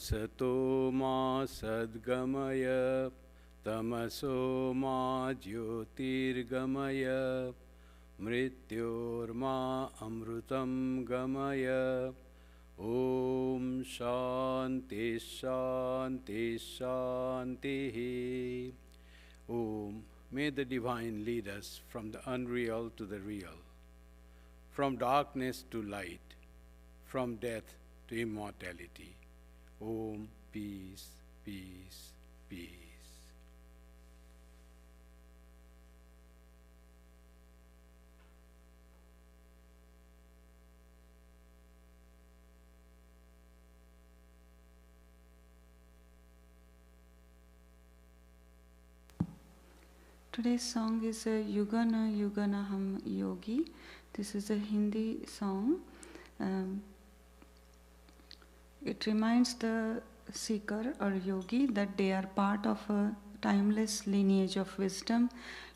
असतो मा सद्गमय तमसो मा ज्योतिर्गमय मृत्योर्मा अमृतं गमय। Om Shanti Shanti Shanti. Om. May the Divine lead us from the unreal to the real, from darkness to light, from death to immortality. Om. Peace, peace, peace. Today's song is Yugana Yugana Ham Yogi. This is a Hindi song. It reminds the seeker or yogi that they are part of a timeless lineage of wisdom,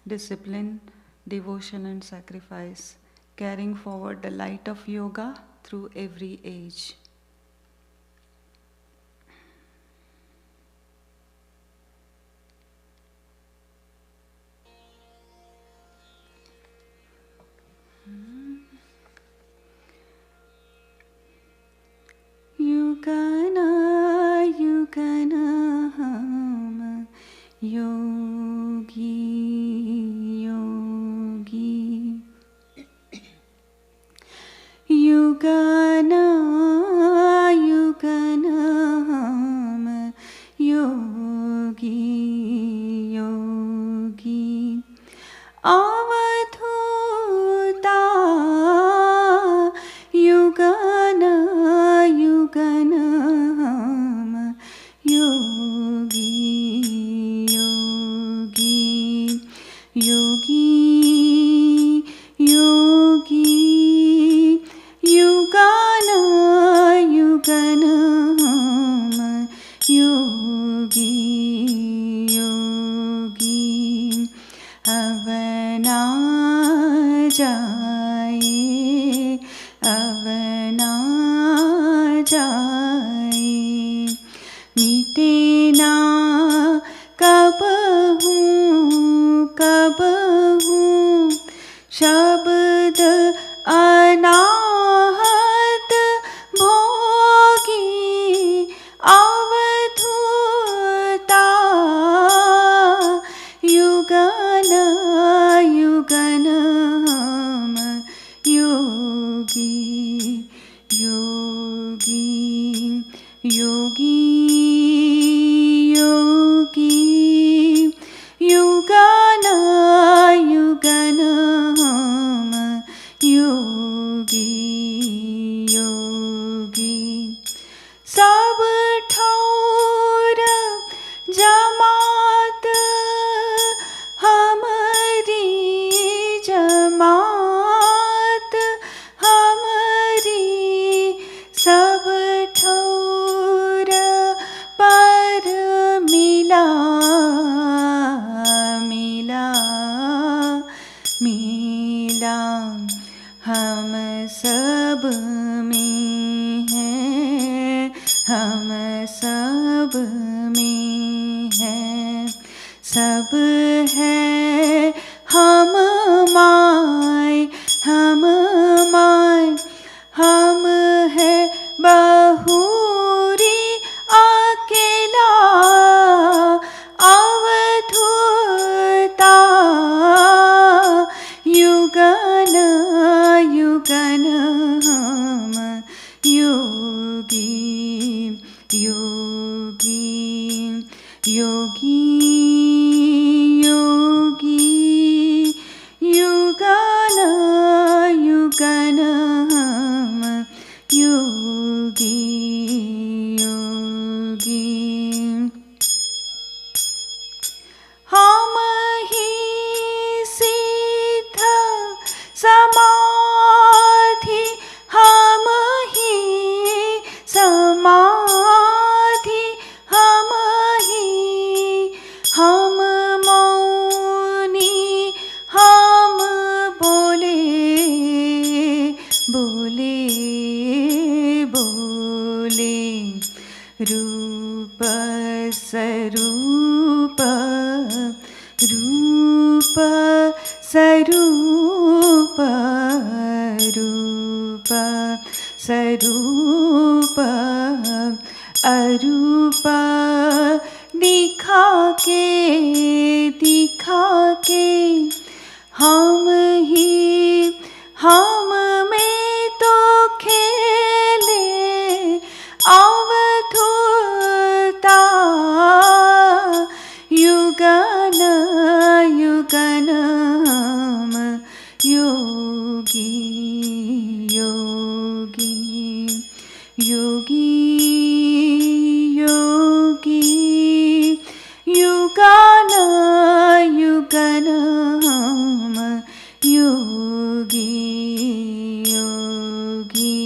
discipline, devotion and sacrifice, carrying forward the light of yoga through every age. Yugana Yugana Ham Yogi Yogi Yugana Yugana Ham Yogi Yogi Avadhuta Yugana Yugana Ham Yogi Yogi Yogi Yogi Yugana Yugana Ham Yogi Yogi Avana jaye Avana jaye मीटे ना कबहू कबहू शब्द अनाहत भोगी अवधूता युगन युगन हम योगी योगी योगी योगी युगन युगन हम योगी योगी सब ठौर जमात हमारी जमात हमारी सब ठौर पर मिला मिला मिला हम सब में हैं हम सब में हैं सब है हम माय हम माय हम है बहुरी अकेला अवधूता युगन युगन हम योगी योगी योगी स्वरूप अरूप दिखा के हम ही हम में तो खेले अवधूता युगन युगन हम योगी योगी योगी योगी युगन युगन हम योगी योगी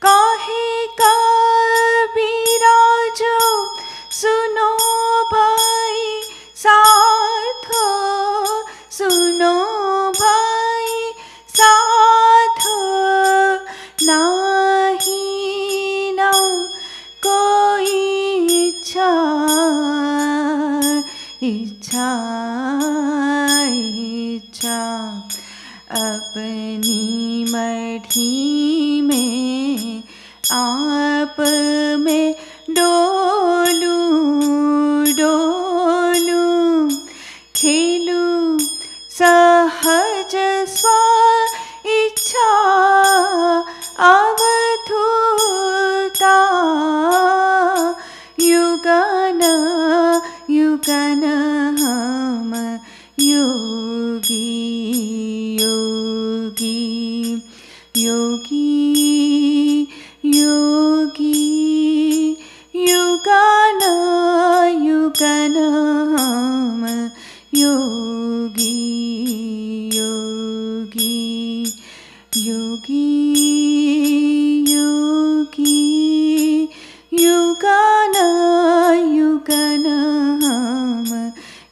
काहे कबीरा जो सुनो भाई साधो सुनो भाई साधो नाही ना कोई इच्छा इच्छा इच्छा अपनी मढ़ी में आप में डोलूं डोलूं खेलूं सहज स्व इच्छा अवधूता युगन युगन हम योगी योगी योगी योगी युगन युगन हम योगी योगी योगी योगी युगन युगन हम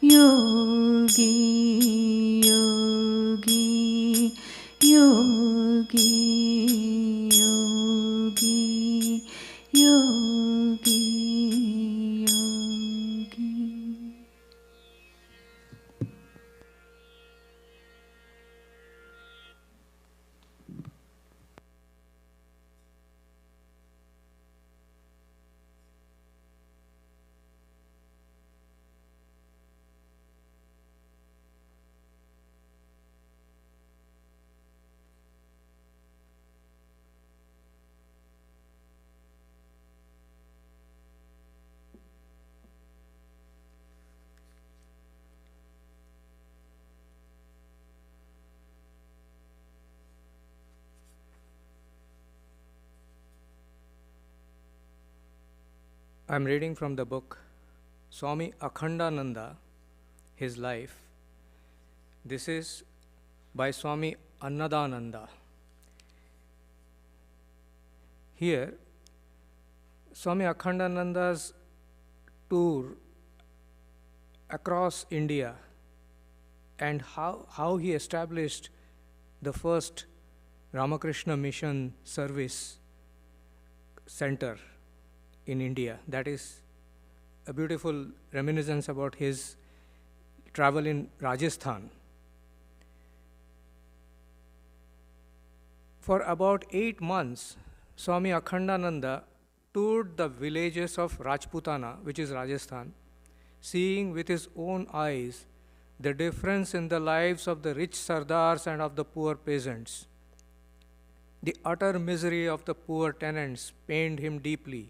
Yogi Yogi Yogi Yogi Yogi Yogi I'm reading from the book Swami Akhandananda, his life. This is by Swami Annadananda. Here, Swami Akhandananda's tour across India and how he established the first Ramakrishna Mission service center in India. That is a beautiful reminiscence about his travel in Rajasthan. For about 8 months, Swami Akhandananda toured the villages of Rajputana, which is Rajasthan, seeing with his own eyes the difference in the lives of the rich sardars and of the poor peasants. The utter misery of the poor tenants pained him deeply.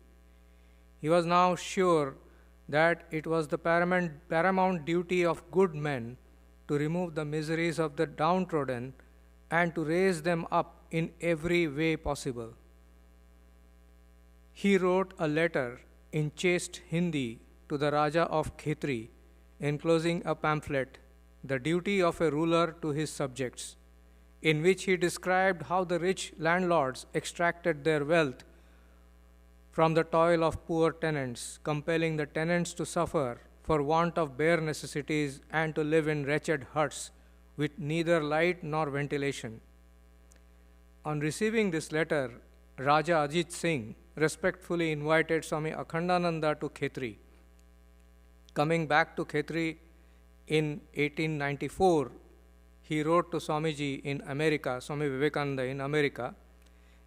He was now sure that it was the paramount duty of good men to remove the miseries of the downtrodden and to raise them up in every way possible. He wrote a letter in chaste Hindi to the Raja of Khetri, enclosing a pamphlet, The Duty of a Ruler to His Subjects, in which he described how the rich landlords extracted their wealth from the toil of poor tenants, compelling the tenants to suffer for want of bare necessities and to live in wretched huts with neither light nor ventilation. On receiving this letter, Raja Ajit Singh respectfully invited Swami Akhandananda to Khetri. Coming back to Khetri in 1894, he wrote to Swamiji in America, Swami Vivekananda in America,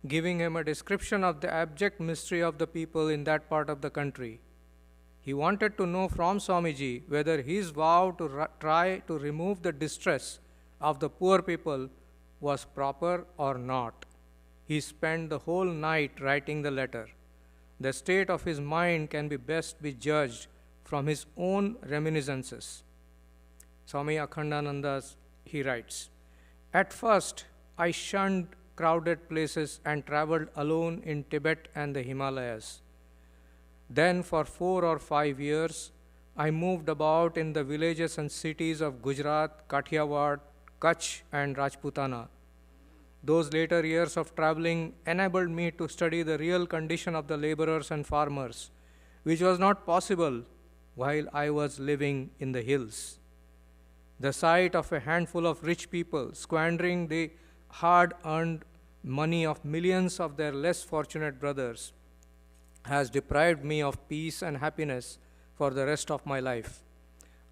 giving him a description of the abject mystery of the people in that part of the country. He wanted to know from Swamiji whether his vow to try to remove the distress of the poor people was proper or not. He spent the whole night writing the letter. The state of his mind can best be judged from his own reminiscences. Swami Akhandananda, he writes, "At first, I shunned crowded places and traveled alone in Tibet and the Himalayas. Then, for 4 or 5 years, I moved about in the villages and cities of Gujarat, Kathiawad, Kutch, and Rajputana. Those later years of traveling enabled me to study the real condition of the laborers and farmers, which was not possible while I was living in the hills. The sight of a handful of rich people squandering the hard-earned money of millions of their less fortunate brothers has deprived me of peace and happiness for the rest of my life.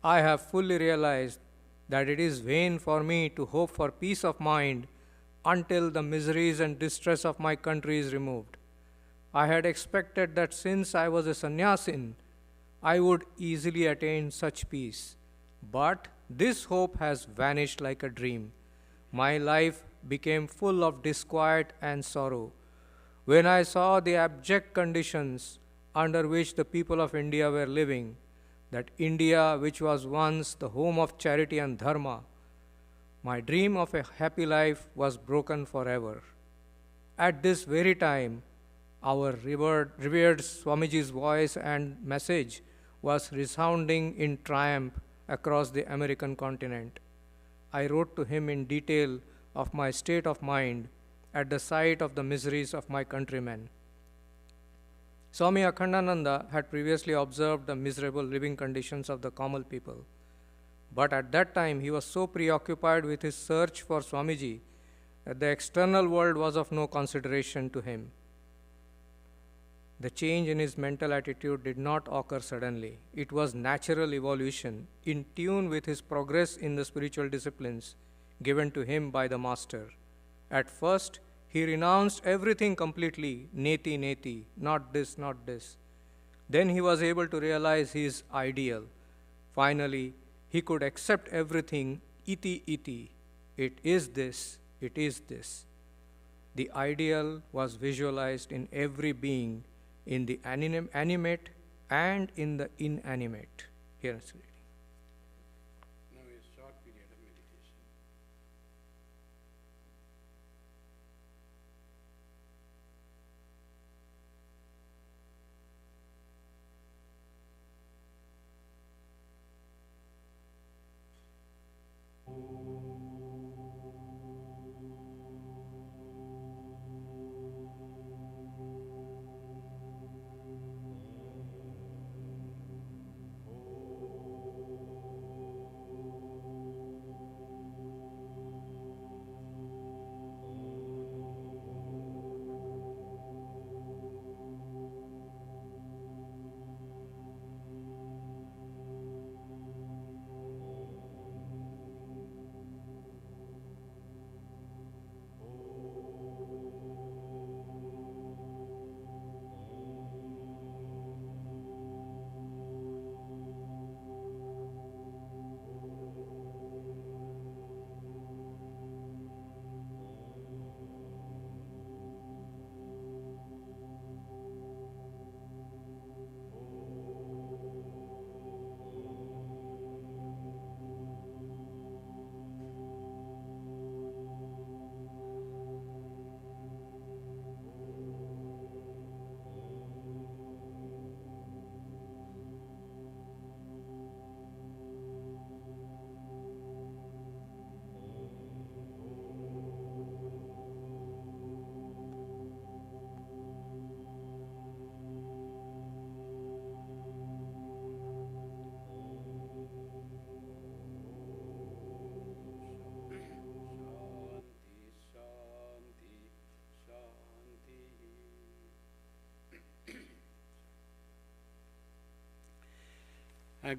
I have fully realized that it is vain for me to hope for peace of mind until the miseries and distress of my country is removed. I had expected that since I was a sannyasin, I would easily attain such peace. But this hope has vanished like a dream. My life became full of disquiet and sorrow when I saw the abject conditions under which the people of India were living, that India, which was once the home of charity and dharma, my dream of a happy life was broken forever. At this very time, our revered Swamiji's voice and message was resounding in triumph across the American continent. I wrote to him in detail of my state of mind at the sight of the miseries of my countrymen. Swami Akhandananda had previously observed the miserable living conditions of the common people. But at that time, he was so preoccupied with his search for Swamiji that the external world was of no consideration to him. The change in his mental attitude did not occur suddenly. It was natural evolution, in tune with his progress in the spiritual disciplines given to him by the Master. At first, he renounced everything completely, neti, neti, not this, not this. Then he was able to realize his ideal. Finally, he could accept everything, iti, iti. It is this, it is this. The ideal was visualized in every being, in the animate and in the inanimate. Here is reading. Now a short period of meditation.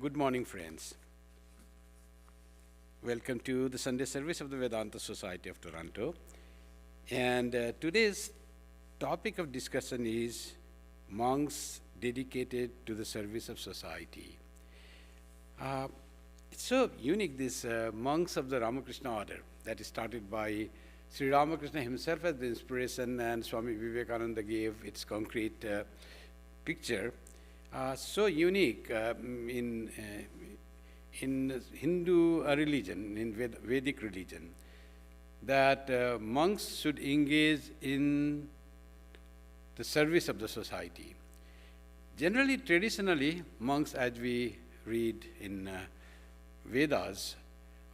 Good morning, friends. Welcome to the Sunday service of the Vedanta Society of Toronto. And today's topic of discussion is monks dedicated to the service of society. It's so unique, these monks of the Ramakrishna Order, that is started by Sri Ramakrishna himself as the inspiration, and Swami Vivekananda gave its concrete picture. So unique in Hindu religion, in Vedic religion, that monks should engage in the service of the society. Generally, traditionally, monks, as we read in Vedas,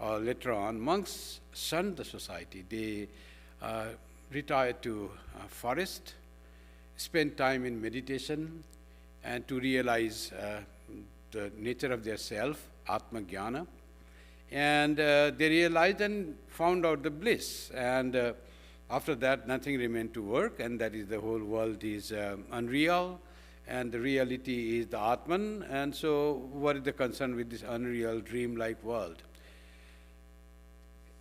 or later on, monks shunned the society. They retired to forest, spent time in meditation, and to realize the nature of their self, Atma Jnana. And they realized and found out the bliss. And after that, nothing remained to work, and that is the whole world is unreal, and the reality is the Atman. And so what is the concern with this unreal, dream-like world?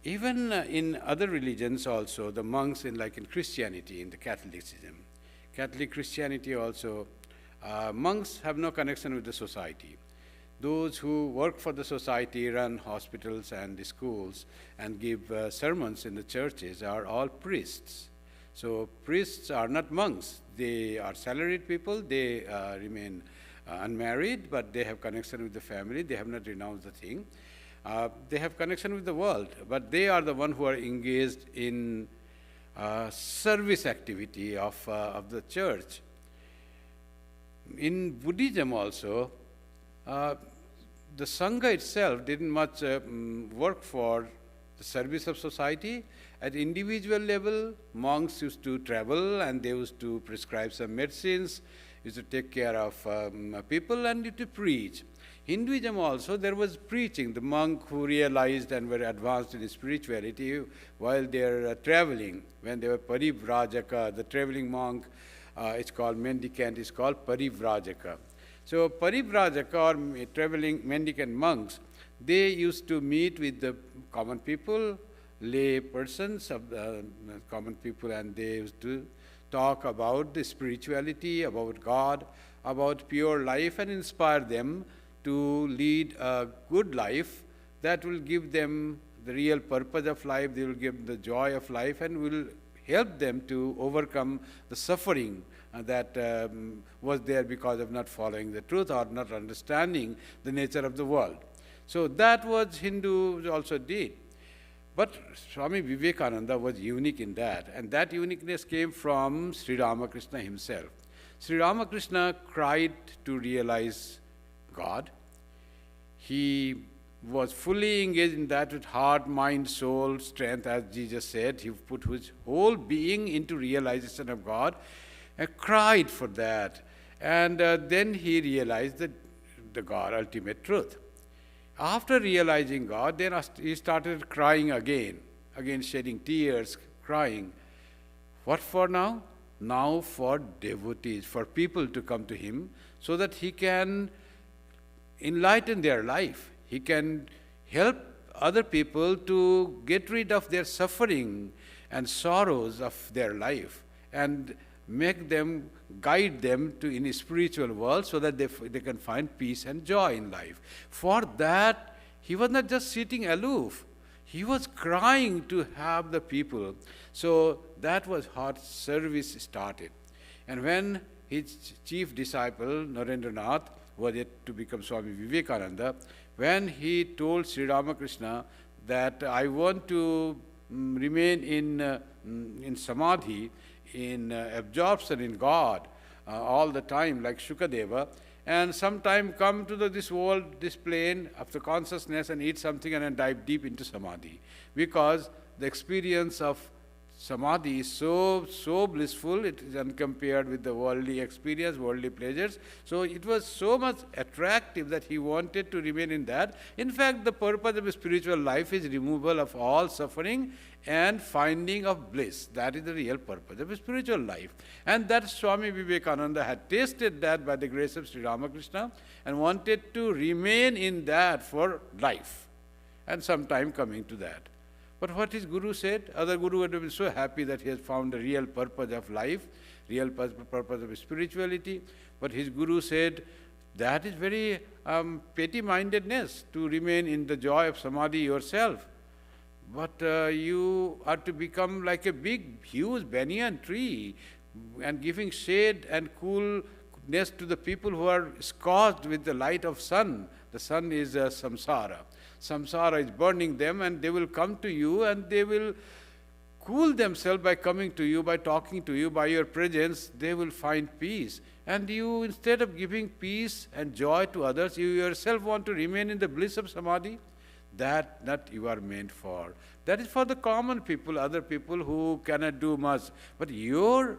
Even in other religions also, the monks like in Christianity, in the Catholic Christianity also, monks have no connection with the society. Those who work for the society, run hospitals and the schools, and give sermons in the churches are all priests. So priests are not monks. They are salaried people. They remain unmarried, but they have connection with the family. They have not renounced the thing. They have connection with the world, but they are the one who are engaged in service activity of the church. In Buddhism also, the Sangha itself didn't much work for the service of society. At individual level, monks used to travel, and they used to prescribe some medicines, used to take care of people, and used to preach. Hinduism also, there was preaching. The monk who realized and were advanced in spirituality while they are traveling, when they were parivrajaka, the traveling monk, it's called mendicant, is called parivrajaka. So parivrajaka, or traveling mendicant monks, they used to meet with the common people, lay persons of the common people, and they used to talk about the spirituality, about God, about pure life, and inspire them to lead a good life that will give them the real purpose of life, they will give them the joy of life, and will help them to overcome the suffering that was there because of not following the truth or not understanding the nature of the world. So that was Hindus also did. But Swami Vivekananda was unique in that, and that uniqueness came from Sri Ramakrishna himself. Sri Ramakrishna cried to realize God. He was fully engaged in that with heart, mind, soul, strength, as Jesus said. He put his whole being into realization of God and cried for that. And then he realized the God, ultimate truth. After realizing God, then he started crying again shedding tears, crying. What for now? Now for devotees, for people to come to him so that he can enlighten their life. He can help other people to get rid of their suffering and sorrows of their life and make them, guide them to in a spiritual world so that they can find peace and joy in life. For that, he was not just sitting aloof. He was crying to have the people. So that was how service started. And when his chief disciple, Narendranath, was yet to become Swami Vivekananda, when he told Sri Ramakrishna that I want to remain in samadhi, in absorption in God all the time, like Shukadeva, and sometime come to this world, this plane of the consciousness and eat something and then dive deep into samadhi. Because the experience of samadhi is so blissful, it is uncompared with the worldly experience, worldly pleasures. So it was so much attractive that he wanted to remain in that. In fact, the purpose of a spiritual life is removal of all suffering and finding of bliss. That is the real purpose of a spiritual life. And that Swami Vivekananda had tasted that by the grace of Sri Ramakrishna and wanted to remain in that for life. and some time coming to that. But what his guru said, other guru would have been so happy that he has found the real purpose of life, real purpose of spirituality. But his guru said, that is very petty-mindedness to remain in the joy of samadhi yourself. But you are to become like a big, huge banyan tree and giving shade and coolness to the people who are scorched with the light of sun. The sun is samsara. Samsara is burning them, and they will come to you and they will cool themselves by coming to you, by talking to you, by your presence. They will find peace. And you, instead of giving peace and joy to others, you yourself want to remain in the bliss of samadhi. That you are meant for. That is for the common people, other people who cannot do much. But your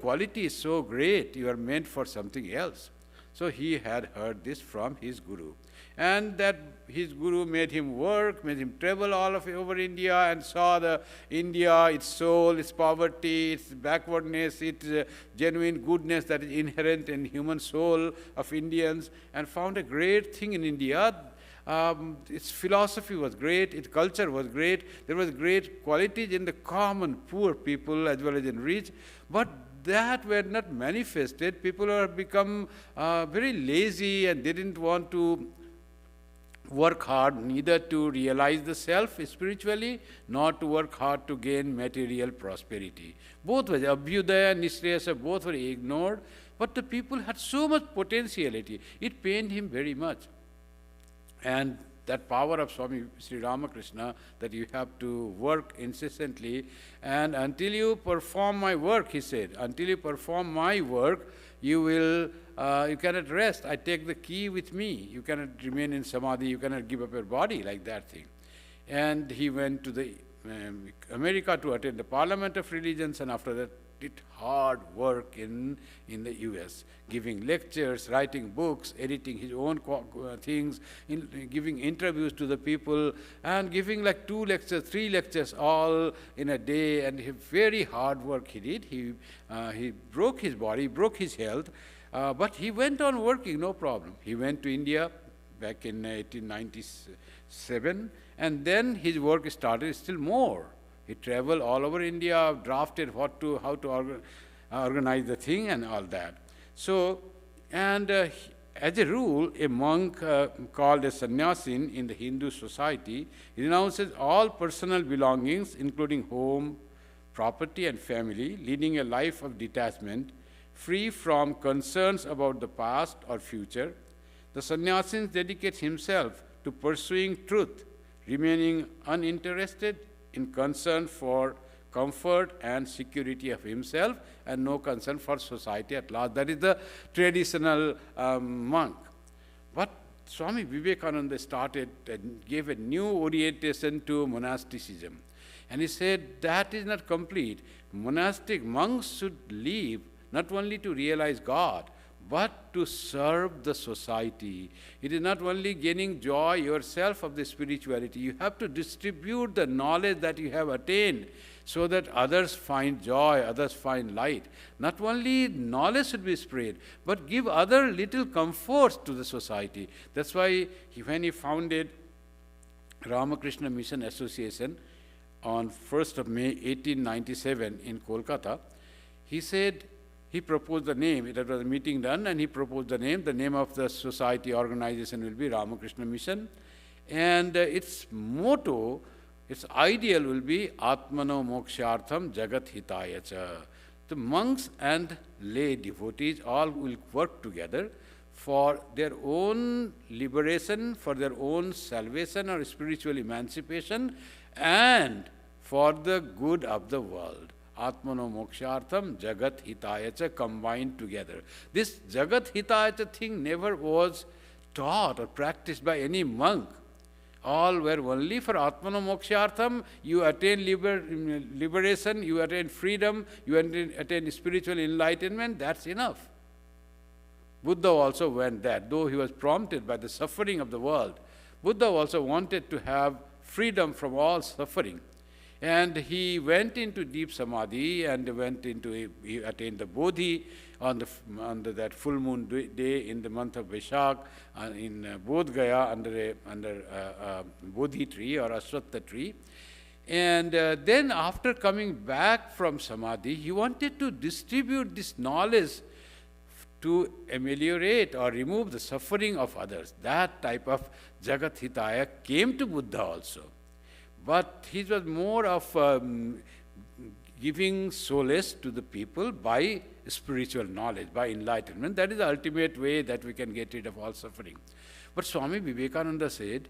quality is so great, you are meant for something else. So he had heard this from his guru. And that his guru made him work, made him travel all over India and saw the India, its soul, its poverty, its backwardness, its genuine goodness that is inherent in human soul of Indians, and found a great thing in India. Its philosophy was great, its culture was great, there was great qualities in the common poor people as well as in rich, but that were not manifested. People have become very lazy and they didn't want to work hard, neither to realize the self spiritually, nor to work hard to gain material prosperity. Both were, Abhyudaya and Nishreyasa, both were ignored, but the people had so much potentiality, it pained him very much. And that power of Swami Sri Ramakrishna, that you have to work incessantly, and until you perform my work, he said, until you perform my work, you cannot rest. I take the key with me. You cannot remain in samadhi, you cannot give up your body, like that thing. And he went to the America to attend the Parliament of Religions, and after that did hard work in the US, giving lectures, writing books, editing his own things, giving interviews to the people, and giving like 2 lectures, 3 lectures all in a day, and very hard work he did. He broke his body, broke his health, but he went on working, no problem. He went to India back in 1897, and then his work started still more. He traveled all over India, drafted how to organize the thing and all that. So, and as a rule, a monk called a sannyasin in the Hindu society renounces all personal belongings, including home, property, and family, leading a life of detachment, free from concerns about the past or future. The sannyasin dedicates himself to pursuing truth, remaining uninterested in concern for comfort and security of himself, and no concern for society at large. That is the traditional monk. But Swami Vivekananda started and gave a new orientation to monasticism. And he said that is not complete. Monastic monks should live not only to realize God, but to serve the society. It is not only gaining joy yourself of the spirituality, you have to distribute the knowledge that you have attained so that others find joy, others find light. Not only knowledge should be spread, but give other little comforts to the society. That's why when he founded Ramakrishna Mission Association on 1st of May 1897 in Kolkata, he said, he proposed the name. It was a meeting done, and he proposed the name. The name of the society organization will be Ramakrishna Mission. And its motto, its ideal will be Atmano Mokshartham Jagat Hitaya Cha. The monks and lay devotees all will work together for their own liberation, for their own salvation or spiritual emancipation, and for the good of the world. Atmano Mokshartham Jagat Hitaya Cha combined together. This Jagat Hitaya Cha thing never was taught or practiced by any monk. All were only for Atmano Mokshartham. You attain liberation, you attain freedom, you attain spiritual enlightenment, that's enough. Buddha also went that, though he was prompted by the suffering of the world. Buddha also wanted to have freedom from all suffering. And he went into deep samadhi and he attained the bodhi on that full moon day in the month of Vaishak in Bodh Gaya under a bodhi tree or ashwatha tree. And then after coming back from samadhi, he wanted to distribute this knowledge to ameliorate or remove the suffering of others. That type of Jagat Hitaya came to Buddha also. But he was more of giving solace to the people by spiritual knowledge, by enlightenment. That is the ultimate way that we can get rid of all suffering. But Swami Vivekananda said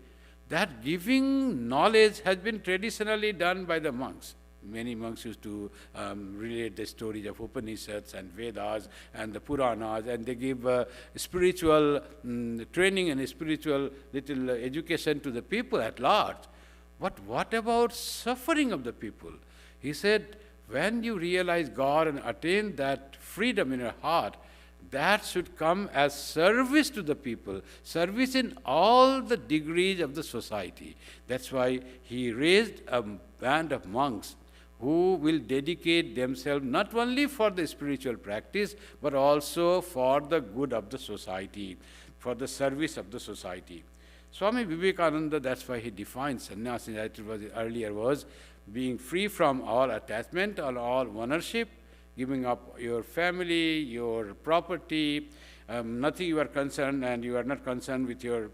that giving knowledge has been traditionally done by the monks. Many monks used to relate the stories of Upanishads and Vedas and the Puranas, and they give spiritual training and spiritual little education to the people at large. But what about suffering of the people? He said, when you realize God and attain that freedom in your heart, that should come as service to the people, service in all the degrees of the society. That's why he raised a band of monks who will dedicate themselves not only for the spiritual practice, but also for the good of the society, for the service of the society. Swami Vivekananda, that's why he defines sannyasa, that it was earlier was being free from all attachment or all ownership, giving up your family, your property, nothing you are concerned, and you are not concerned with your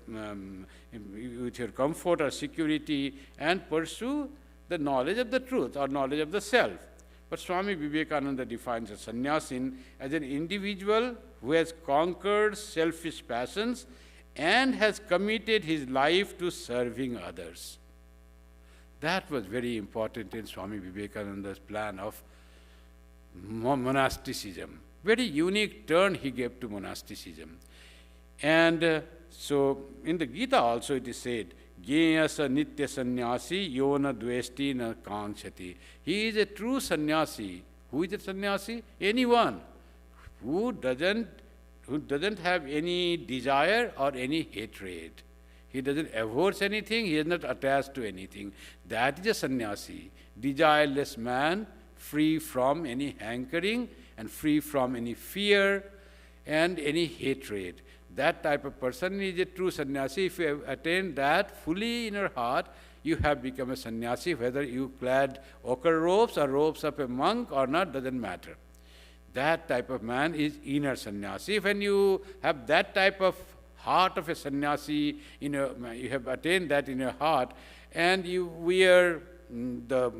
comfort or security, and pursue the knowledge of the truth or knowledge of the self. But Swami Vivekananda defines a sannyasin as an individual who has conquered selfish passions and has committed his life to serving others. That was very important in Swami Vivekananda's plan of monasticism. Very unique turn he gave to monasticism. And so in the Gita also it is said, Gyeyasa nitya sannyasi yona dvesti na kankshati. He is a true sannyasi. Who is a sannyasi? Anyone who doesn't have any desire or any hatred. He doesn't abhors anything, he is not attached to anything. That is a sannyasi, desireless man, free from any hankering and free from any fear and any hatred. That type of person is a true sannyasi. If you have attained that fully in your heart, you have become a sannyasi. Whether you clad ochre robes or robes of a monk or not, doesn't matter. That type of man is inner sannyasi. When you have that type of heart of a sannyasi, you have attained that in your heart, and you wear the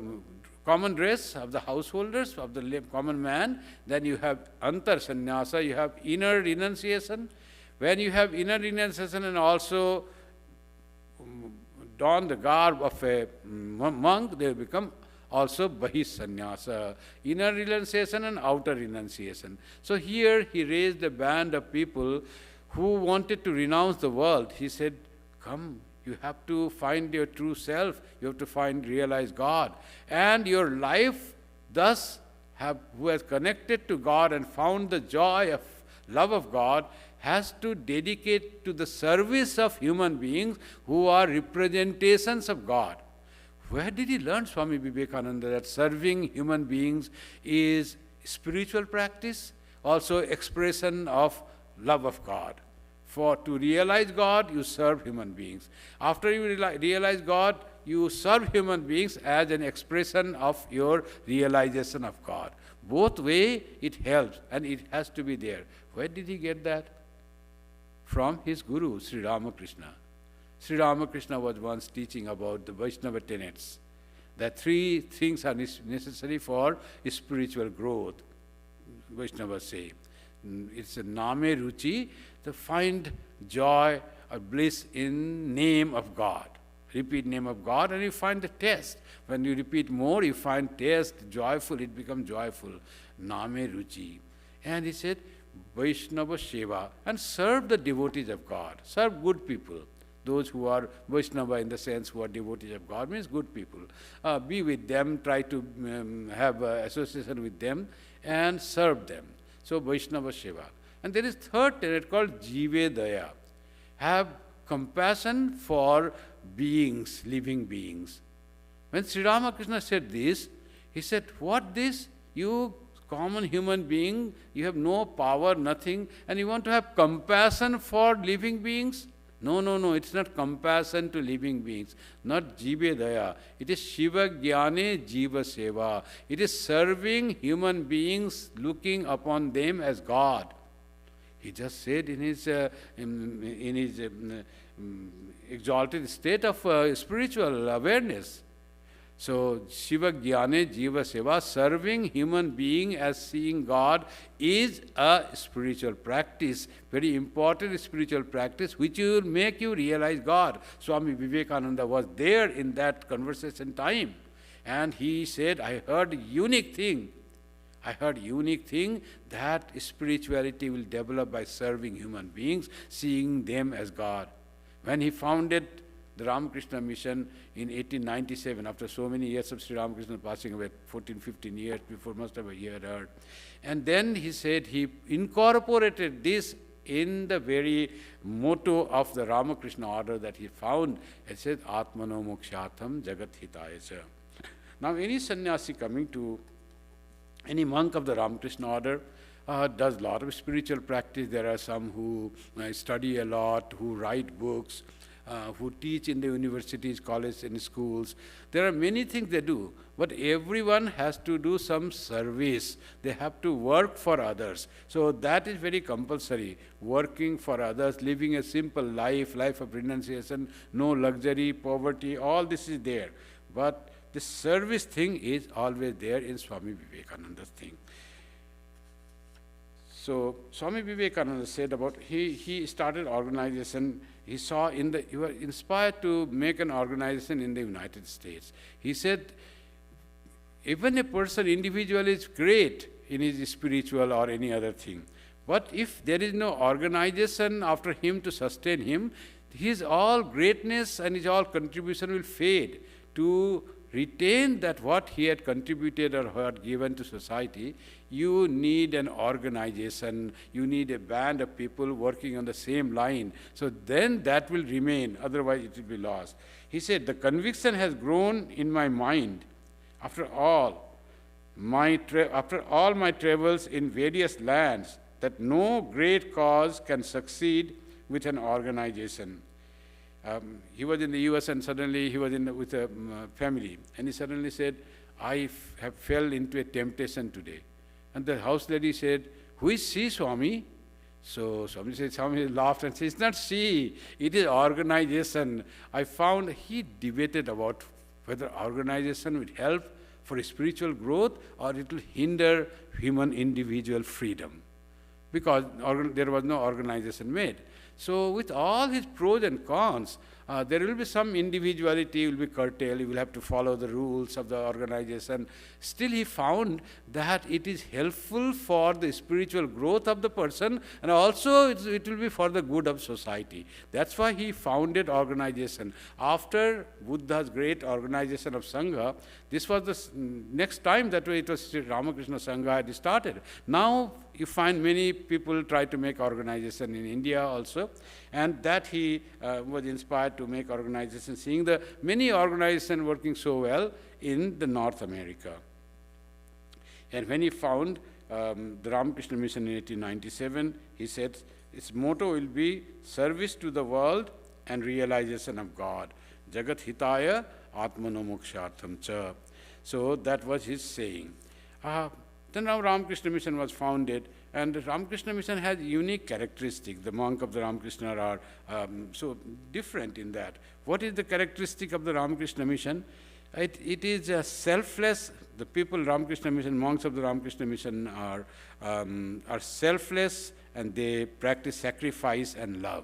common dress of the householders, of the common man, then you have antar sannyasa, you have inner renunciation. When you have inner renunciation and also don the garb of a monk, they become also bahis sannyasa, inner renunciation and outer renunciation. So here he raised a band of people who wanted to renounce the world. He said, come, you have to find your true self, you have to realize God. And your life thus who has connected to God and found the joy of love of God, has to dedicate to the service of human beings who are representations of God. Where did he learn, Swami Vivekananda, that serving human beings is spiritual practice, also expression of love of God? To realize God, you serve human beings. After you realize God, you serve human beings as an expression of your realization of God. Both way it helps, and it has to be there. Where did he get that? From his guru, Sri Ramakrishna. Sri Ramakrishna was once teaching about the Vaishnava tenets, that 3 things are necessary for spiritual growth. Vaishnavas say, it's a name ruchi, to find joy or bliss in name of God. Repeat name of God and you find the taste. When you repeat more, you find taste, joyful, it becomes joyful. Name ruchi. And he said, Vaishnava Seva, and serve the devotees of God, serve good people. Those who are Vaishnava in the sense who are devotees of God means good people. Be with them, try to have association with them and serve them. So Vaishnava Seva. And there is third tenet called Jive Daya. Have compassion for beings, living beings. When Sri Ramakrishna said this, he said, what this? You common human being, you have no power, nothing, and you want to have compassion for living beings? No, it's not compassion to living beings, not Jive Daya. It is Shiva Jnane Jiva Seva. It is serving human beings, looking upon them as God. He just said in his exalted state of spiritual awareness. So, Shiva Jnane Jiva Seva, serving human being as seeing God, is a spiritual practice, very important spiritual practice, which will make you realize God. Swami Vivekananda was there in that conversation time, and he said, I heard unique thing that spirituality will develop by serving human beings, seeing them as God. When he founded the Ramakrishna Mission in 1897, after so many years of Sri Ramakrishna passing away, 14, 15 years before, must have heard. And then he said he incorporated this in the very motto of the Ramakrishna Order that he found. It said, Atmano Mokshatham Jagat Hitaya. Now, any sannyasi coming to, any monk of the Ramakrishna Order, does a lot of spiritual practice. There are some who study a lot, who write books, who teach in the universities, colleges, and schools. There are many things they do, but everyone has to do some service. They have to work for others. So that is very compulsory, working for others, living a simple life of renunciation, no luxury, poverty, all this is there. But the service thing is always there in Swami Vivekananda's thing. So Swami Vivekananda said about, he started organization. He saw he was inspired to make an organization in the United States. He said, even a person, individual, is great in his spiritual or any other thing. But if there is no organization after him to sustain him, his all greatness and his all contribution will fade. To retain that what he had contributed or had given to society, you need an organization, you need a band of people working on the same line. So then that will remain, otherwise it will be lost. He said, the conviction has grown in my mind after all my travels in various lands that no great cause can succeed with an organization. He was in the US and suddenly he was with a family, and he suddenly said, I have fell into a temptation today. And the house lady said, who is she, Swami? So Swami said, Swami laughed and said, it's not she, it is organization. I found he debated about whether organization would help for spiritual growth or it will hinder human individual freedom, because there was no organization made. So with all his pros and cons, there will be some individuality will be curtailed. You will have to follow the rules of the organization. Still he found that it is helpful for the spiritual growth of the person, and also it will be for the good of society. That's why he founded organization. After Buddha's great organization of Sangha, this was the next time that it was Ramakrishna Sangha had started. Now you find many people try to make organization in India also, and that he was inspired to make organization, seeing the many organizations working so well in the North America. And when he found the Ramakrishna Mission in 1897, he said its motto will be service to the world and realization of God. Jagat Hitaya Atmano Mokshartham Cha. So that was his saying. Then now Ramakrishna Mission was founded, and the Ramakrishna Mission has unique characteristics. The monk of the Ramakrishna are so different in that. What is the characteristic of the Ramakrishna Mission? It is a selfless. The people Ramakrishna Mission, monks of the Ramakrishna Mission are selfless, and they practice sacrifice and love.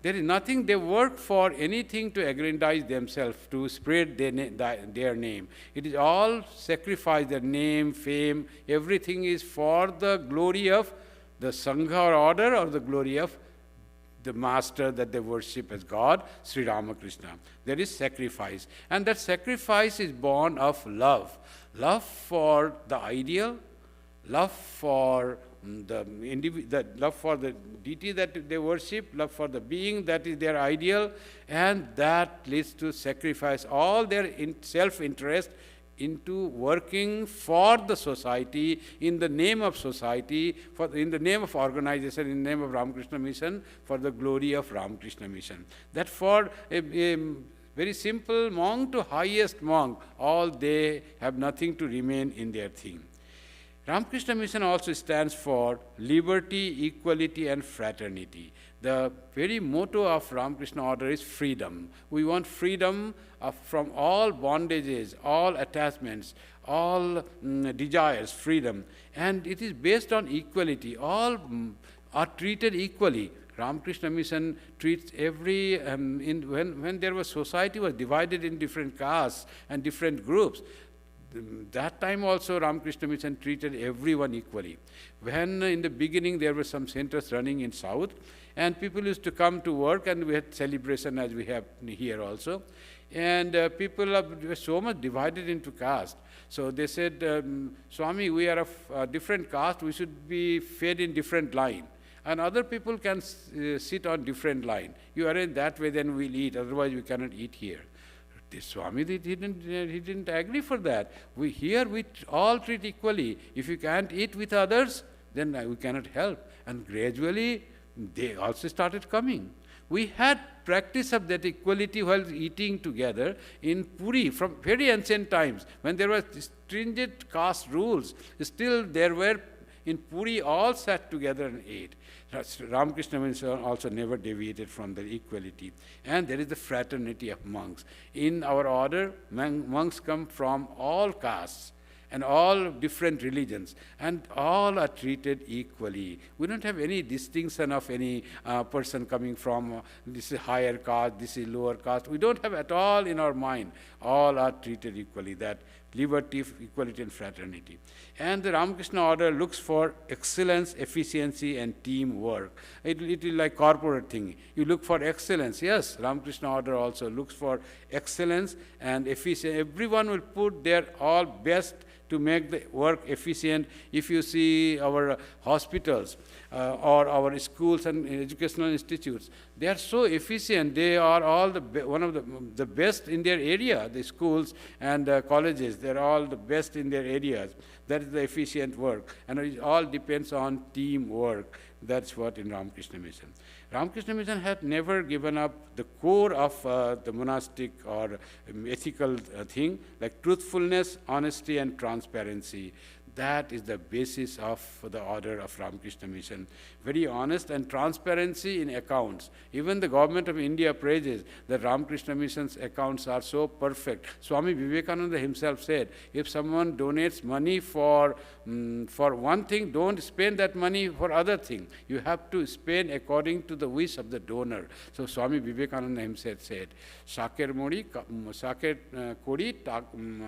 There is nothing, they work for anything to aggrandize themselves, to spread their name. It is all sacrifice, their name, fame, everything is for the glory of the Sangha or order, or the glory of the master that they worship as God, Sri Ramakrishna. There is sacrifice. And that sacrifice is born of love. Love for the ideal, love for the love for the deity that they worship, love for the being that is their ideal, and that leads to sacrifice all their self-interest into working for the society, in the name of society, in the name of organization, in the name of Ramakrishna Mission, for the glory of Ramakrishna Mission. That for a very simple monk to highest monk, all they have nothing to remain in their thing. Ramakrishna Mission also stands for liberty, equality, and fraternity. The very motto of Ramakrishna Order is freedom. We want freedom from all bondages, all attachments, all desires, freedom. And it is based on equality. All are treated equally. Ramakrishna Mission treats every, when there was society was divided in different castes and different groups, that time also Ramakrishna Mission treated everyone equally. When in the beginning there were some centers running in South, and people used to come to work, and we had celebration as we have here also, and people were so much divided into caste. So they said, Swami, we are of a different caste, we should be fed in different line. And other people can sit on different line. You arrange that way, then we'll eat, otherwise we cannot eat here. The Swami he didn't agree for that. We all treat equally. If you can't eat with others, then we cannot help. And gradually, they also started coming. We had practice of that equality while eating together in Puri from very ancient times. When there were stringent caste rules, still there were in Puri all sat together and ate. Ramakrishna Mission also never deviated from the equality. And there is the fraternity of monks. In our order, monks come from all castes and all different religions, and all are treated equally. We don't have any distinction of any person coming from this is higher caste, this is lower caste. We don't have at all in our mind. All are treated equally, that liberty, equality, and fraternity. And the Ramakrishna Order looks for excellence, efficiency, and teamwork. It is like corporate thing. You look for excellence. Yes, Ramakrishna Order also looks for excellence and efficiency. Everyone will put their all best to make the work efficient. If you see our hospitals or our schools and educational institutes, they are so efficient. They are all one of the best in their area. The schools and colleges, they are all the best in their areas. That is the efficient work. And it all depends on teamwork. That's what in Ramakrishna Mission. Ramakrishna Mission had never given up the core of the monastic or ethical thing, like truthfulness, honesty, and transparency. That is the basis of the order of Ramakrishna Mission. Very honest and transparency in accounts. Even the government of India praises that Ramakrishna Mission's accounts are so perfect. Swami Vivekananda himself said, if someone donates money for one thing, don't spend that money for other thing. You have to spend according to the wish of the donor. So Swami Vivekananda himself said, Saker kori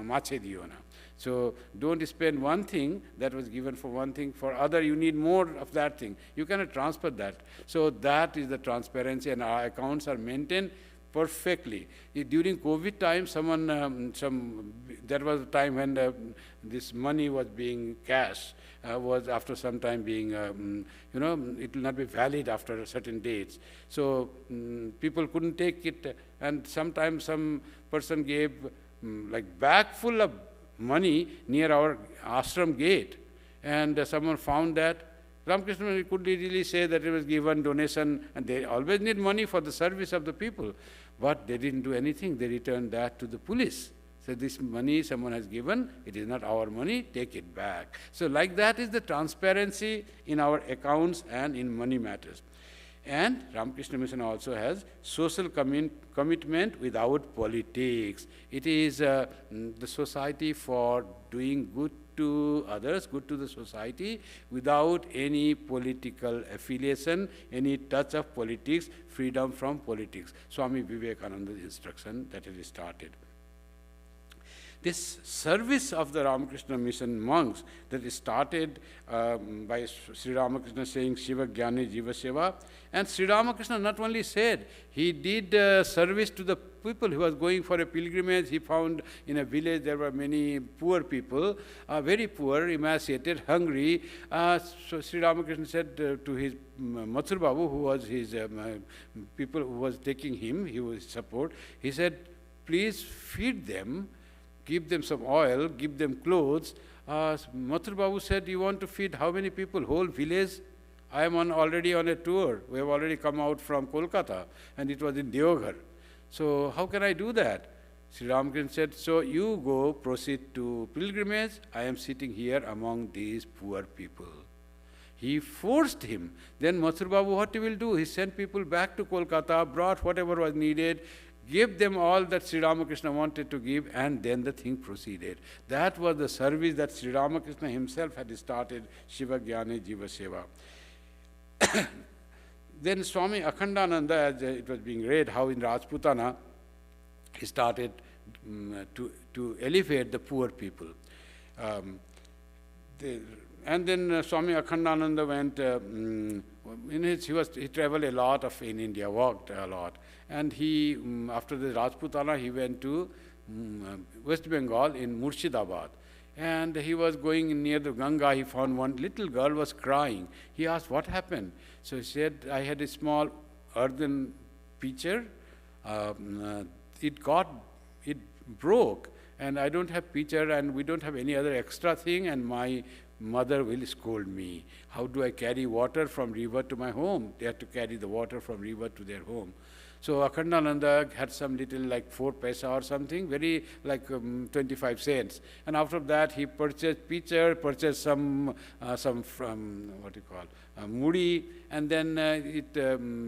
mache diyo na. So don't spend one thing that was given for one thing, for other you need more of that thing. You cannot transfer that. So that is the transparency, and our accounts are maintained perfectly. During COVID time, there was a time when this money was being cash, was after some time being, it will not be valid after certain dates. So people couldn't take it, and sometimes some person gave like bag full of money near our ashram gate, and someone found that. Ramakrishna could really say that it was given donation, and they always need money for the service of the people, but they didn't do anything. They returned that to the police. So this money someone has given, it is not our money, take it back. So like that is the transparency in our accounts and in money matters. And Ramakrishna Mission also has social commitment without politics. It is the society for doing good to others, good to the society, without any political affiliation, any touch of politics, freedom from politics. Swami Vivekananda's instruction that it is started. This service of the Ramakrishna Mission monks that is started by Sri Ramakrishna saying Shiva Jnani Jiva Seva, and Sri Ramakrishna not only said, he did service to the people who was going for a pilgrimage. He found in a village there were many poor people, very poor, emaciated, hungry. So Sri Ramakrishna said to his Mathur Babu, who was his people who was taking him, he was support, he said, please feed them, give them some oil, give them clothes. Mathur Babu said, you want to feed how many people? Whole village? I am already on a tour. We have already come out from Kolkata, and it was in Deoghar. So how can I do that? Sri Ramakrishna said, so you go, proceed to pilgrimage. I am sitting here among these poor people. He forced him. Then Mathur Babu, what he will do? He sent people back to Kolkata, brought whatever was needed, gave them all that Sri Ramakrishna wanted to give, and then the thing proceeded. That was the service that Sri Ramakrishna himself had started, Shiva Jnane Jiva Seva. Then Swami Akhandananda, as it was being read, how in Rajputana he started to elevate the poor people. And then Swami Akhandananda went, he traveled a lot in India, walked a lot. And he, after the Rajputana, he went to West Bengal in Murshidabad. And he was going near the Ganga. He found one little girl was crying. He asked, what happened? So he said, I had a small earthen pitcher. It broke, and I don't have pitcher, and we don't have any other extra thing, and my mother will scold me. How do I carry water from river to my home? They have to carry the water from river to their home. So Akhandananda had some little like 4 paisa or something, very like 25 cents. And after that he purchased pitcher, purchased some from, what you call, mudi, and then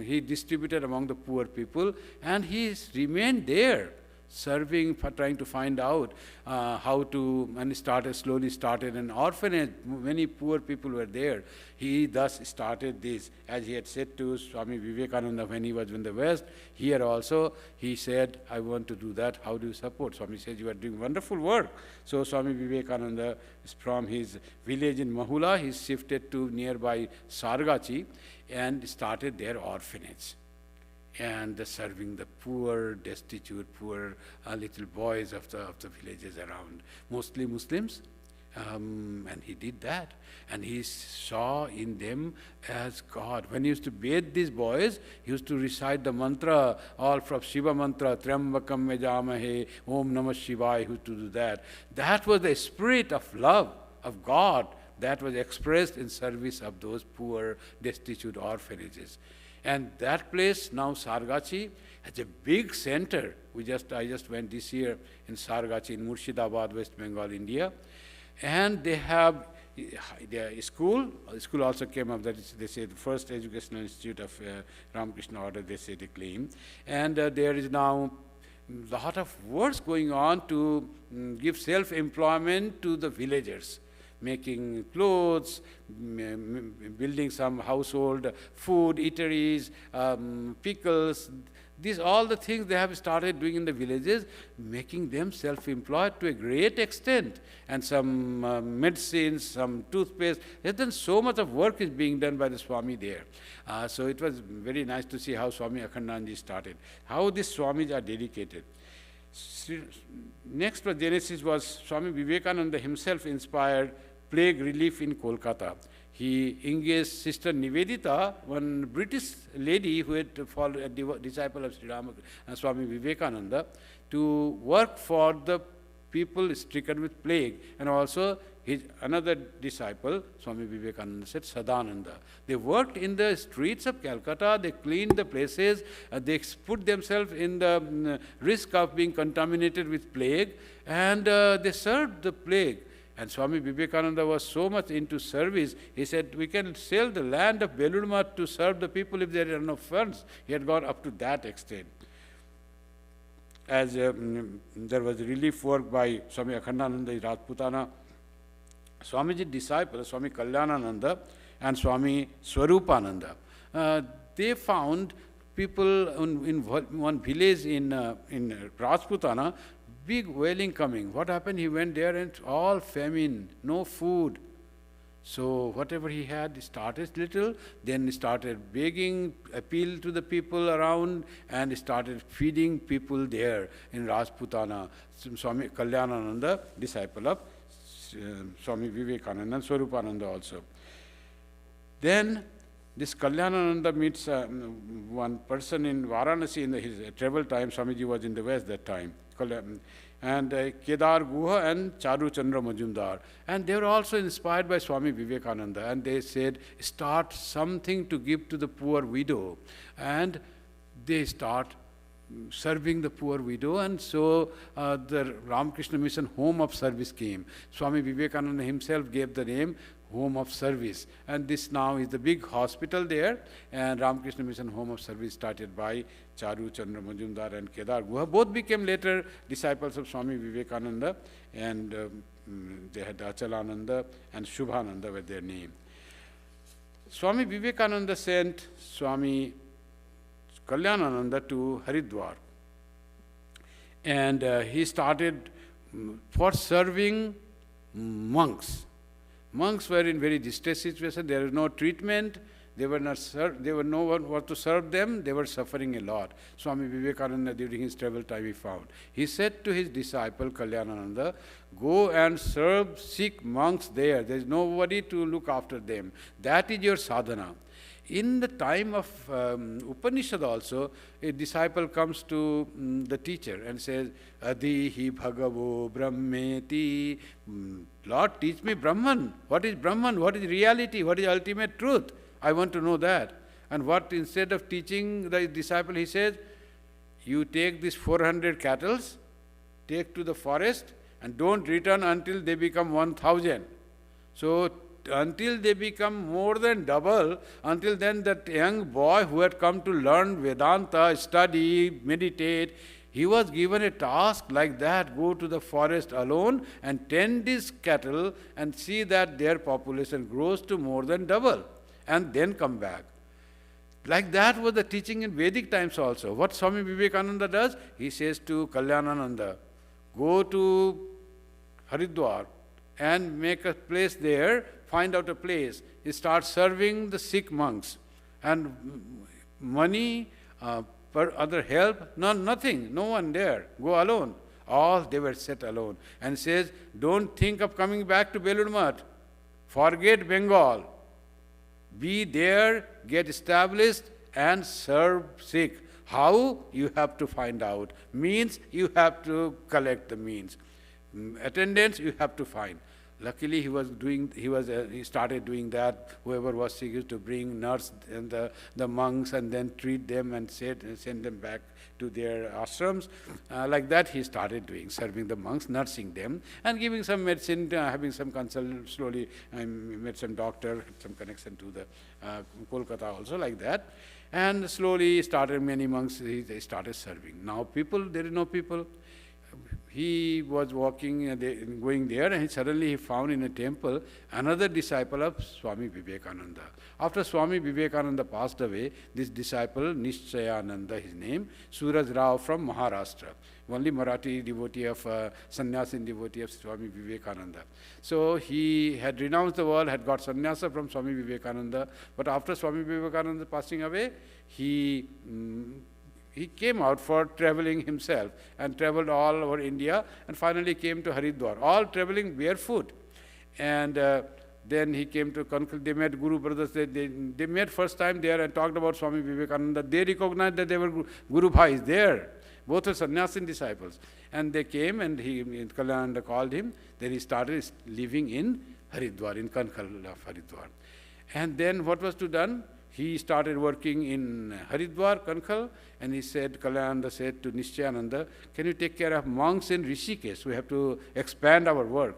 he distributed among the poor people, and he remained there, serving, trying to find out how to, and slowly started an orphanage. Many poor people were there. He thus started this, as he had said to Swami Vivekananda when he was in the West. Here also he said, I want to do that. How do you support? Swami says, you are doing wonderful work. So Swami Vivekananda is from his village in Mahula. He shifted to nearby Sargachi and started their orphanage, and serving the poor, destitute, poor little boys of the villages around, mostly Muslims. And he did that. And he saw in them as God. When he used to bathe these boys, he used to recite the mantra, all from Shiva mantra, Triambakam Yajamahe, Om Namah Shivaya. He used to do that. That was the spirit of love of God that was expressed in service of those poor, destitute orphanages. And that place, now Sargachi, has a big center. I just went this year in Sargachi in Murshidabad, West Bengal, India. And they have their school. The school also came up, that is, they say, the first educational institute of Ramakrishna Order, they say, they claim. And there is now a lot of works going on to give self-employment to the villagers, making clothes, building some household food, eateries, pickles. These all the things they have started doing in the villages, making them self-employed to a great extent. And some medicines, some toothpaste. Then so much of work is being done by the Swami there. So it was very nice to see how Swami Akhandananda started, how these Swamis are dedicated. Next genesis was Swami Vivekananda himself inspired plague relief in Kolkata. He engaged Sister Nivedita, one British lady who had followed a disciple of Swami Vivekananda, to work for the people stricken with plague, and also his another disciple, Swami Vivekananda, said Sadananda. They worked in the streets of Calcutta, they cleaned the places, they put themselves in the risk of being contaminated with plague, and they served the plague. And Swami Vivekananda was so much into service, he said, we can sell the land of Belur to serve the people if there are no funds. He had gone up to that extent. As there was relief work by Swami Akhandananda in Rajputana, Swamiji's disciple, Swami Kalyanananda and Swami Swarupananda, they found people in one village in Rajputana, big wailing coming. What happened? He went there and all famine, no food. So whatever he had, he started little, then started begging, appeal to the people around, and started feeding people there in Rajputana. Swami Kalyanananda, disciple of Swami Vivekananda and Swarupananda also. Then this Kalyanananda meets one person in Varanasi in his travel time. Swamiji was in the West that time. And Kedar Guha and Charu Chandra Majumdar. And they were also inspired by Swami Vivekananda. And they said, start something to give to the poor widow. And they start serving the poor widow. And so the Ramakrishna Mission Home of Service came. Swami Vivekananda himself gave the name Home of Service. And this now is the big hospital there. And Ramakrishna Mission Home of Service started by Charu Chandra Majumdar and Kedar Guha. Both became later disciples of Swami Vivekananda, and they had Achalananda and Shubhananda were their name. Swami Vivekananda sent Swami Kalyanananda to Haridwar, and he started for serving monks. Monks were in very distressed situation. There was no treatment. They were not served. There were no one what to serve them. They were suffering a lot. Swami Vivekananda, during his travel time, he found. He said to his disciple Kalyanananda, go and serve sick monks there. There is nobody to look after them. That is your sadhana. In the time of Upanishad also, a disciple comes to the teacher and says, Adihi Bhagavo Brahmeti. Lord, teach me Brahman. What is Brahman? What is reality? What is ultimate truth? I want to know that. And what, instead of teaching the disciple, he says, you take these 400 cattle, take to the forest, and don't return until they become 1,000. So, until they become more than double, until then that young boy who had come to learn Vedanta, study, meditate, he was given a task like that, go to the forest alone and tend these cattle and see that their population grows to more than double, and then come back. Like that was the teaching in Vedic times also. What Swami Vivekananda does, he says to Kalyanananda, go to Haridwar and make a place there, find out a place. He starts serving the sick monks. And money, per other help, nothing, no one there. Go alone. All they were set alone. And says, don't think of coming back to Belur Math. Forget Bengal. Be there, get established, and serve sick. How? You have to find out. Means, you have to collect the means. Attendance, you have to find. Luckily, he started doing that. Whoever was sick used to bring nurse and the monks and then treat them and send them back to their ashrams. Like that, he started doing, serving the monks, nursing them, and giving some medicine, having some consult. Slowly, I met some doctor, some connection to the Kolkata also, like that. And slowly started many monks, they started serving. Now there is no people. He was walking, going there, and suddenly he found in a temple another disciple of Swami Vivekananda. After Swami Vivekananda passed away, this disciple, Nishchayananda, his name, Suraj Rao from Maharashtra, only Marathi devotee of, Sannyasin devotee of Swami Vivekananda. So he had renounced the world, had got sannyasa from Swami Vivekananda, but after Swami Vivekananda passing away, he came out for traveling himself and traveled all over India and finally came to Haridwar, all traveling barefoot. And then he came to Kankhal. They met Guru brothers. They met first time there and talked about Swami Vivekananda. They recognized that they were Guru Bhais there. Both were Sannyasin disciples. And they came and Kalyananda called him. Then he started living in Haridwar, in Kankhal of Haridwar. And then what was to done? He started working in Haridwar, Kankhal, and Kalyananda said to Nishchayananda, can you take care of monks in Rishikesh? We have to expand our work.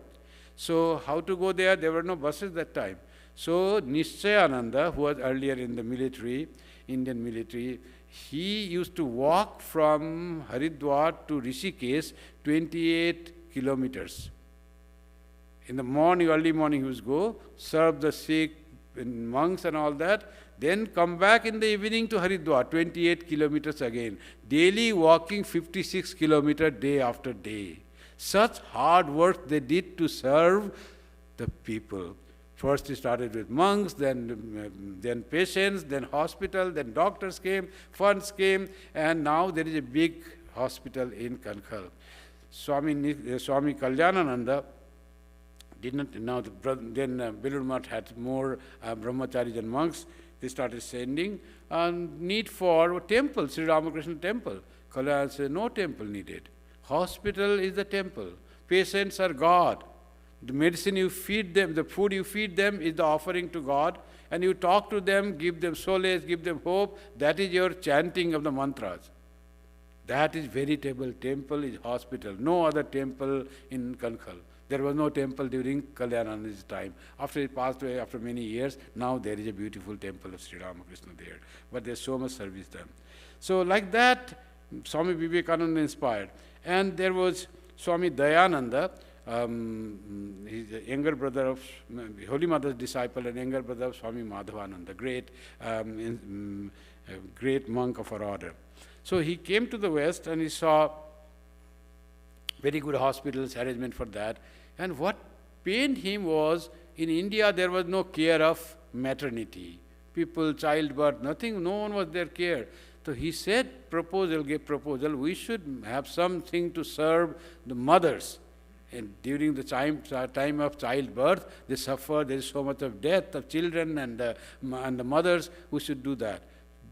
So how to go there? There were no buses that time. So Nishchayananda, who was earlier in the military, Indian military, he used to walk from Haridwar to Rishikesh 28 kilometers. In the morning, early morning, he would go, serve the sick, and monks and all that, then come back in the evening to Haridwar, 28 kilometers again. Daily walking 56 kilometers day after day. Such hard work they did to serve the people. First he started with monks, then patients, then hospital, then doctors came, funds came, and now there is a big hospital in Kankhal. Swami Kalyanananda didn't, now then Belur Math had more brahmacharis and monks. They started sending need for a temple, Sri Ramakrishna temple. Kalyan said, no temple needed. Hospital is the temple. Patients are God. The medicine you feed them, the food you feed them is the offering to God, and you talk to them, give them solace, give them hope. That is your chanting of the mantras. That is veritable temple, is hospital. No other temple in Kankhal. There was no temple during Kalyananda's time. After he passed away, after many years, now there is a beautiful temple of Sri Ramakrishna there. But there's so much service done. So like that, Swami Vivekananda inspired. And there was Swami Dayananda, he's the younger brother of Holy Mother's disciple and younger brother of Swami Madhavananda, great monk of our order. So he came to the West and he saw very good hospitals, arrangement for that. And what pained him was, in India there was no care of maternity. People, childbirth, nothing, no one was their care. So he said, gave proposal, we should have something to serve the mothers. And during the time of childbirth, they suffer, there is so much of death of children and the mothers, who should do that?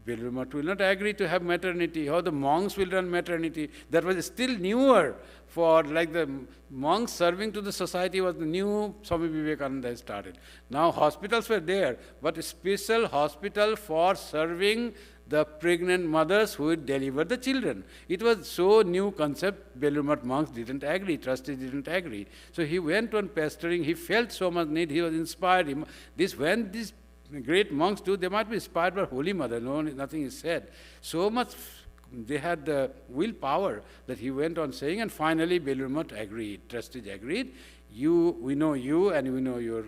Belur Math will not agree to have maternity. How the monks will run maternity? That was still newer for, like the monks serving to the society was the new Swami Vivekananda started. Now hospitals were there, but a special hospital for serving the pregnant mothers who would deliver the children. It was so new concept, Belur Math monks didn't agree, trustees didn't agree. So he went on pastoring, he felt so much need, he was inspired. When these great monks do, they might be inspired by Holy Mother, nothing is said. So much they had the willpower that he went on saying, and finally Belur Math agreed, trustees agreed. We know you and we know your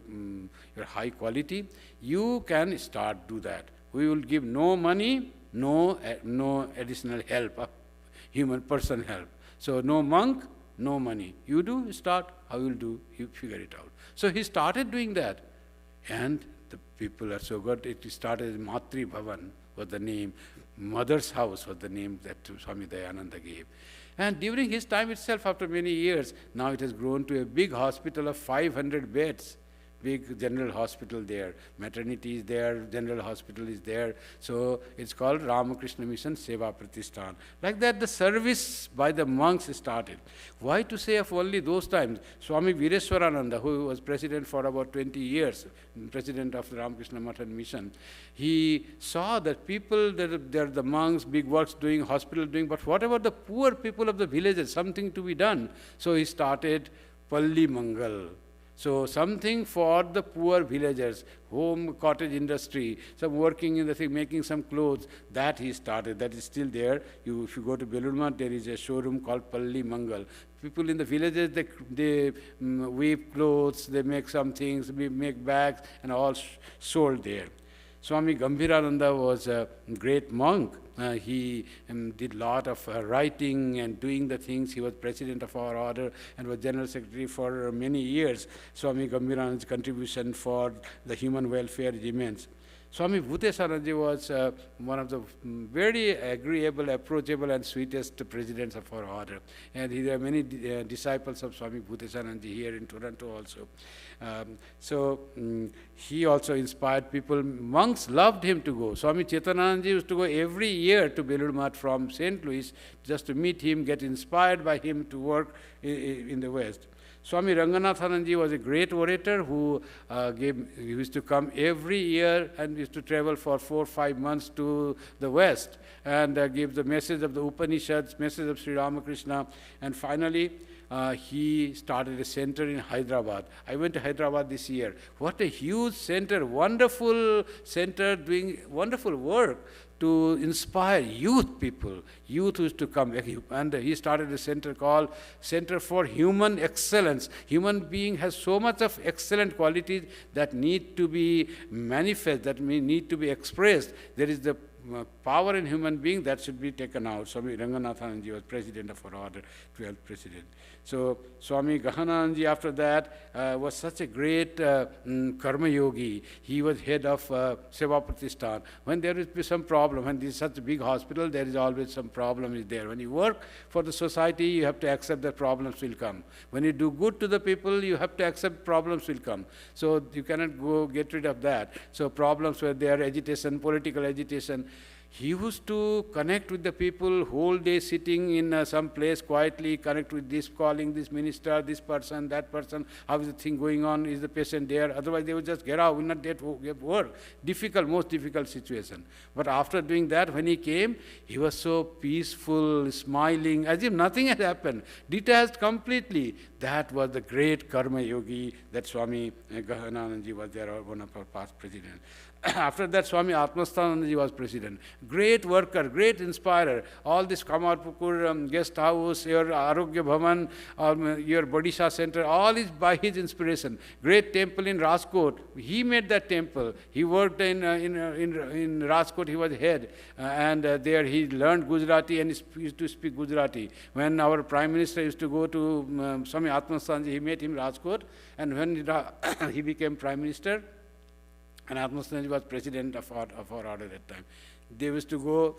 high quality. You can do that. We will give no money, no additional help, human person help. So no monk, no money. You do, start, how you will do, you figure it out. So he started doing that. And the people are so good. It started as Matri Bhavan was the name. Mother's house was the name that Swami Dayananda gave. And during his time itself, after many years, now it has grown to a big hospital of 500 beds. Big general hospital there, maternity is there, general hospital is there. So it's called Ramakrishna Mission Seva Pratishthan. Like that, the service by the monks started. Why to say of only those times? Swami Vireshwarananda, who was president for about 20 years, president of the Ramakrishna Mission, he saw that people, they're the monks, big works doing, hospital doing, but what about the poor people of the villages, something to be done? So he started Palli Mangal. So something for the poor villagers, home, cottage industry, some working in the thing, making some clothes, that he started, that is still there. If you go to Belur Math, there is a showroom called Palli Mangal. People in the villages, they weave clothes, they make some things, make bags, and all sold there. Swami Gambhirananda was a great monk. He did a lot of writing and doing the things. He was president of our order and was general secretary for many years. Swami Gambhirananda's contribution for the human welfare is immense. Swami Bhuteswaraji was one of the very agreeable, approachable and sweetest presidents of our order. And there are many disciples of Swami Bhuteswaraji here in Toronto also. He also inspired people. Monks loved him to go. Swami Chetanananda used to go every year to Belur Math from St. Louis just to meet him, get inspired by him to work in the West. Swami Ranganathanadaji was a great orator who he used to come every year and used to travel for 4 or 5 months to the West and give the message of the Upanishads, message of Sri Ramakrishna. And finally, he started a center in Hyderabad. I went to Hyderabad this year. What a huge center, wonderful center doing wonderful work to inspire youth people, youth who used to come. And he started a center called Center for Human Excellence. Human being has so much of excellent qualities that need to be manifest, that need to be expressed. There is the power in human being, that should be taken out. Swami Ranganathanadaji was president of our order, 12th president. So Swami Gahananji after that was such a great karma yogi. He was head of Seva Pratishthan. When there is some problem, when this is such a big hospital, there is always some problem is there. When you work for the society, you have to accept that problems will come. When you do good to the people, you have to accept problems will come. So you cannot go get rid of that. So problems were there, agitation, political agitation. He used to connect with the people, whole day sitting in some place quietly, connect with this, calling this minister, this person, that person, how is the thing going on, is the patient there? Otherwise they would just get out, will not get work. Difficult, most difficult situation. But after doing that, when he came, he was so peaceful, smiling, as if nothing had happened, detached completely. That was the great karma yogi that Swami Gahanandaji was there, one of our past presidents. After that, Swami Atmasthanandaji was president. Great worker, great inspirer. All this Kamarpukur guest house, your Arogya Bhavan, your Bodhisha center, all is by his inspiration. Great temple in Rajkot. He made that temple. He worked in Rajkot, he was head. And there he learned Gujarati and used to speak Gujarati. When our Prime Minister used to go to Swami Atmasthanandaji, he met him in Rajkot. And when he became Prime Minister, and Atmasthanandaji was president of our order at that time. They used to go,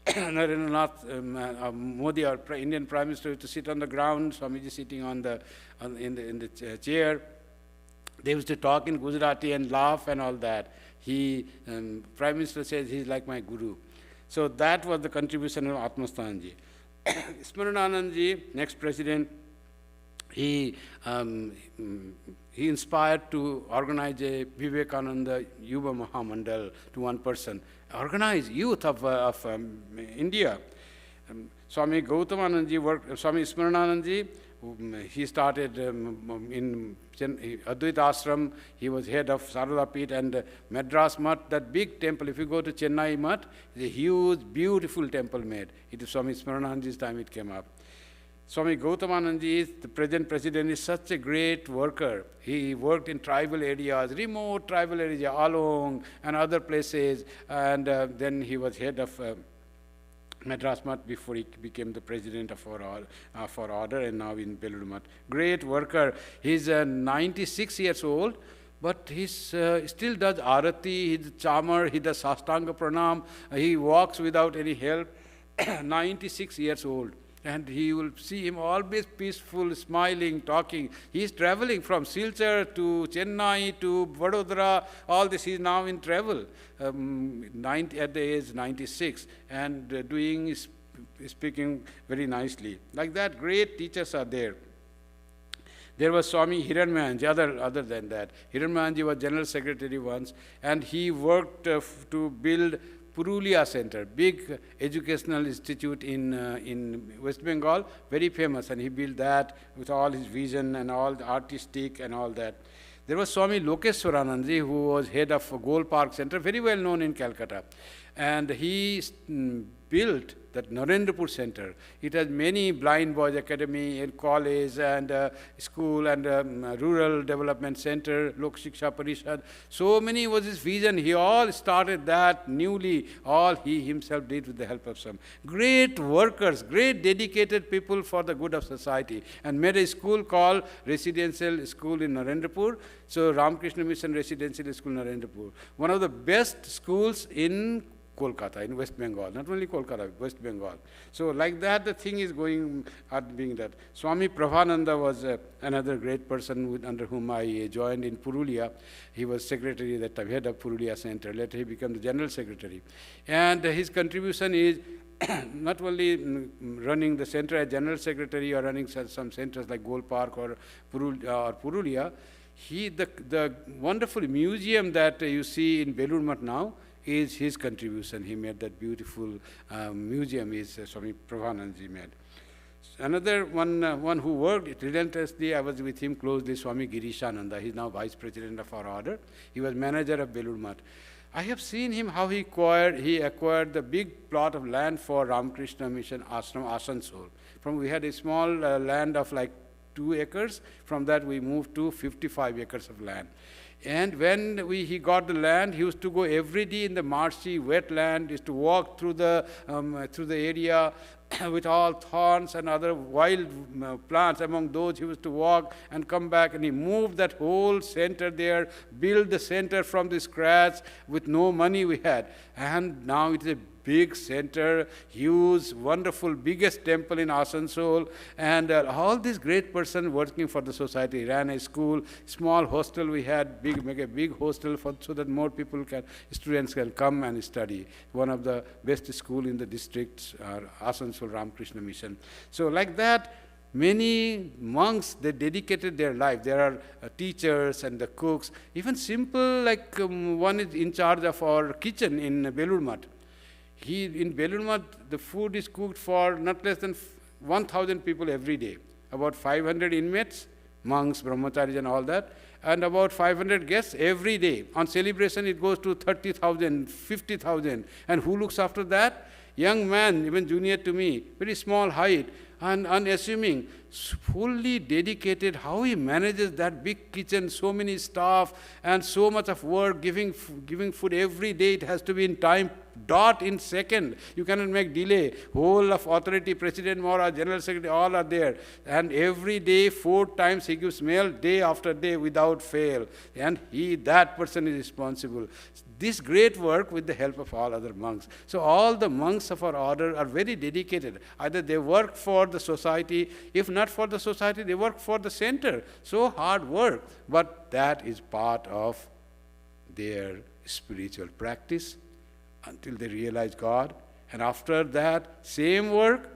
Narendranath Modi, our Indian Prime Minister, used to sit on the ground, Swamiji sitting in the chair. They used to talk in Gujarati and laugh and all that. Prime Minister says he's like my guru. So that was the contribution of Atmasthanandaji. Smarananandji, next president, he inspired to organize a Vivekananda Yuva Mahamandal to one person. Organize youth of India. Swami Gautamanandaji worked, Swami Smarananandji, he started in Advaita Ashram. He was head of Sarada Peeth and Madras Mutt, that big temple. If you go to Chennai Mutt, it's a huge, beautiful temple made. It is Swami Smaranandaji's time it came up. Swami Gautamanandaji, the present president, is such a great worker. He worked in tribal areas, remote tribal areas, Along and other places, and then he was head of Madras Mutt before he became the president of our order, and now in Belur Mutt. Great worker. He's 96 years old, but he still does arati, he's a charmer, he does sastanga pranam, he walks without any help, 96 years old. And he will see him always peaceful, smiling, talking. He is traveling from Silchar to Chennai to Vadodara, all this. He is now in travel, at the age 96, and speaking very nicely. Like that, great teachers are there. There was Swami Hiranmayanji, other than that. Hiranmayanji was general secretary once, and he worked to build Purulia Center, big educational institute in West Bengal, very famous, and he built that with all his vision and all the artistic and all that. There was Swami Lokeswaranandji, who was head of Gol Park Center, very well known in Calcutta, and he built that Narendrapur Center. It has many blind boys academy and college and school and rural development center, Lok Shiksha Parishad. So many was his vision. He all started that newly. All he himself did with the help of some great workers, great dedicated people for the good of society, and made a school called Residential School in Narendrapur. So Ramakrishna Mission Residential School Narendrapur, one of the best schools in Kolkata, in West Bengal, not only Kolkata, West Bengal. So like that, the thing is going at being that. Swami Prabhananda was another great person under whom I joined in Purulia. He was secretary at that time, head of Purulia Center. Later he became the general secretary. And his contribution is not only running the center as general secretary or running some centers like Gol Park or Purulia. The wonderful museum that you see in Belur Mutt now is his contribution. He made that beautiful museum is Swami Prabhanandaji made. Another one who worked relentlessly, I was with him closely, Swami Girishananda. He's now vice president of our order. He was manager of Belur Mutt. I have seen him how he acquired the big plot of land for Ramakrishna Mission Ashram Asansol. We had a small land of like 2 acres. From that we moved to 55 acres of land. And when he got the land, he used to go every day in the marshy, wet land, used to walk through the area with all thorns and other wild plants. Among those, he used to walk and come back, and he moved that whole center there, built the center from the scratch with no money we had. And now it is a big center, huge, wonderful, biggest temple in Asansol, and all these great person working for the society. Ran a school, small hostel we had, make a big hostel so that more people students can come and study. One of the best school in the district, Asansol Ramakrishna Mission. So like that, many monks, they dedicated their life. There are teachers and the cooks, even simple, like one is in charge of our kitchen in Belur Math. In Belur Math, the food is cooked for not less than 1,000 people every day. About 500 inmates, monks, brahmacharis and all that, and about 500 guests every day. On celebration, it goes to 30,000, 50,000. And who looks after that? Young man, even junior to me, very small height, and unassuming, fully dedicated. How he manages that big kitchen, so many staff, and so much of work, giving food every day. It has to be in time, dot in second. You cannot make delay. Whole of authority, President Maharaj, General Secretary, all are there. And every day, 4 times he gives meal, day after day, without fail. And that person is responsible. This great work with the help of all other monks. So all the monks of our order are very dedicated. Either they work for the society, if not for the society, they work for the center. So hard work, but that is part of their spiritual practice until they realize God. And after that, same work,